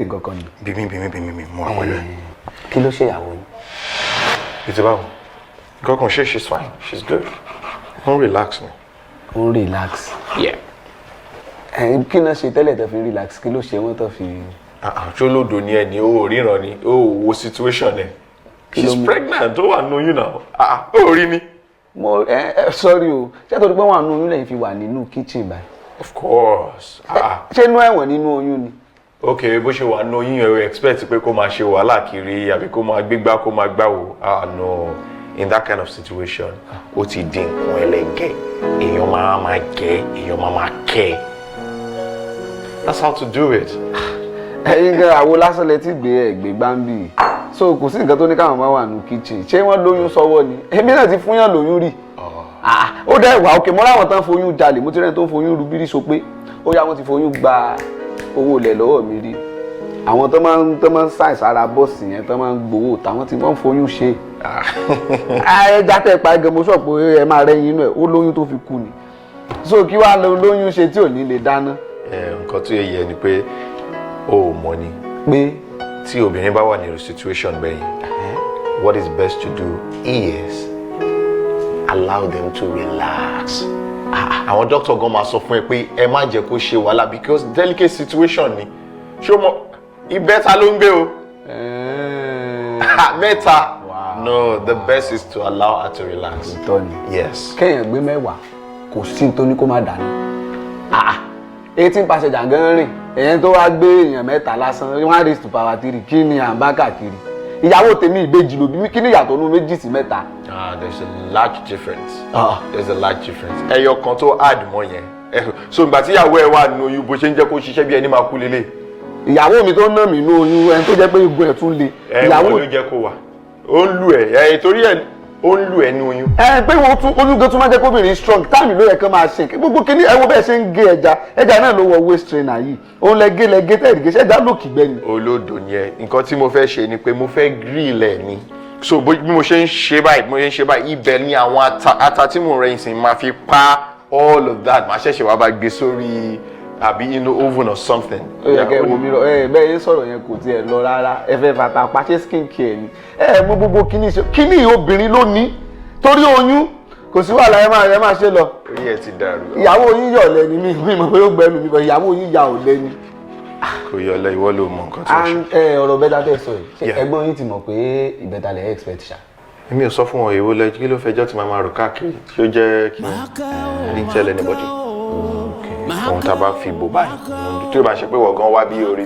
nǹkan kan ni. Bimpe mo wà pẹ̀lú ẹ. Kí ló ṣe ìyàwó yín? Ètò báwo? Nǹkan kan ṣe she's fine, she's good. Wọ́n relax ni. Ó relax. Yeah. Kí náà ṣe tẹ́lẹ̀ tó fi relax, kí ló ṣe wọ́n tó fi. Ṣólódò ni ẹ ní o ríran ni o wo situation ẹ. She's pregnant ó wà nínú oyún náà. Ó rí ni. Mo sorry o, ṣé tó di pé wọ́n wà nínú oyún lẹ́yìn fi wà nínú kitchen báyìí? Of course. Ṣé inú ẹ̀wọ̀n nínú oyún ni? Okay, bó ṣe wà nínú oyún ẹ expect pé kó máa ṣe wàhálà kiri àbí kó máa gbégbá kó máa gbáwo. No, in that kind of situation ó ti di nǹkan ẹlẹgẹ́ èèyàn máa gẹ̀ èèyàn máa kẹ́. That's how to do it. Ẹ̀yin gan àwo lásán lẹ ti gbé ẹ̀gbẹ́ gbáǹbì. So kò sí nǹkan tó ní káwọn máa wà nínú kitchen. Ṣé wọ́n lóyún sọ́wọ́ ni? Èmi náà ti fún yàn lóyún rí. Ó dá ìwà òkè mọ́ láwọn tán foyún jalè. Mo ti rẹ́ni tó ń foyún rubírí so pé ó yá wọ́n ti foyún gba owó ilẹ̀ lọ́wọ́ mi rí. Àwọn tó máa ń ṣàìsàn ara bọ́ọ̀sì yẹn tó máa ń gbowó táwọn tí wọ́n ń foyún ṣe. Ẹja tẹ́ pa ẹgẹ mo sọ pé ẹ máa rẹ́yìn inú ẹ̀ ó lóyún tó fi kú ni. So kí wàá lóyún ṣe tí ò ní lè dáná. Nǹkan tó yẹ ni pé o ò mọ̀ ni pé tí obìnrin bá wà ní situation bẹ́yìn what is best to do is allow them to relax. Àwọn doctor gan máa sọ fún ẹ pé ẹ má jẹ́ kó ṣe wàhálà because delicate situation ni ṣé o mọ̀ ìbẹ́ta ló ń gbé o mẹ́ta. No, the best is to allow her to relax. Yes. Kéèyàn gbé mẹ́wàá kò sí tó ní kó má dání. 18 passenger gan rìn èyàn tó wá gbé èèyàn mẹ́ta lásán 1 raised to power 3 kí ni à ń bá káàkiri. Ìyàwó tèmi ìbejì ló bí mi kí ni ìyàtọ̀ nínú méjì sí mẹ́ta. There's a large difference. There's a large difference. Ẹyọ kan tó add mọ́ yẹn. So ìgbà tí ìyàwó ẹ wà nínú oyún bó ṣe ń jẹ́ kó ṣiṣẹ́ bí ẹni máa kú lélẹ̀. Ìyàwó mi tó ná mi nínú oyún ẹni tó jẹ́ pé igun ẹ̀ tún le. Ìyàwó ló jẹ́ kó wà. Ó ń lù ẹ̀ torí ẹ̀ ó ń lù ẹ̀ ní oyún. Pé wọ́n tún oyún gan tún máa jẹ́ kóbìnrin strong táàmì ló yẹ kán máa ṣe gbogbo kíní ẹ wo bẹ́ẹ̀ ṣe ń gé ẹja náà ló wọ waist trainer yìí òun lẹ́gẹ́ tẹ̀lé ṣẹ́jà ló kìgbẹ́ ni. Olódò ni ẹ nǹkan tí mo fẹ́ ṣe ni pé mo fẹ́ grill ẹ̀ ni so bí mo ṣe ń ṣe báyìí ibẹ̀ ni àwọn ata tí mo rẹ̀ ìsìn máa fi pa all of that máa ṣẹ̀ṣẹ̀ wá bá gbé sórí àbí inú oven or something. Ó yẹ kẹ́ ẹ wo mi lọ bẹ́ẹ̀ yẹn sọ̀rọ̀ yẹn kò tiẹ̀ lọ rárá ẹ fẹ́ fata pa ṣé skin care ni mú gbogbo kíní obìnrin ló ní torí oyún kò sí wàhálà ẹ máa ṣe lọ. Orí ẹ ti dàrú. Ìyàwó yín yọ̀ lẹ́ni mi mọ̀ pé ó gbẹ́nu mi bọ̀ ìyàwó yín yà ò lẹ́ni. Kò yọlẹ ìwọ ló mọ nǹkan tó ṣe. Ọ̀rọ̀ bẹ́tà tẹ̀ sọ yìí ẹ̀gbọ́n yín ti mọ̀ pé ìbẹ̀tà lẹ̀ expect ṣá. Èmi ò sọ fún wọn èwo lẹ kí ló fẹjọ́ tí màá rò káàkiri tí ó jẹ́ kí n tell anybody. Ohun tá a bá fi bò báyìí tí ó bá ṣe pé wọ́n gan wá bí orí.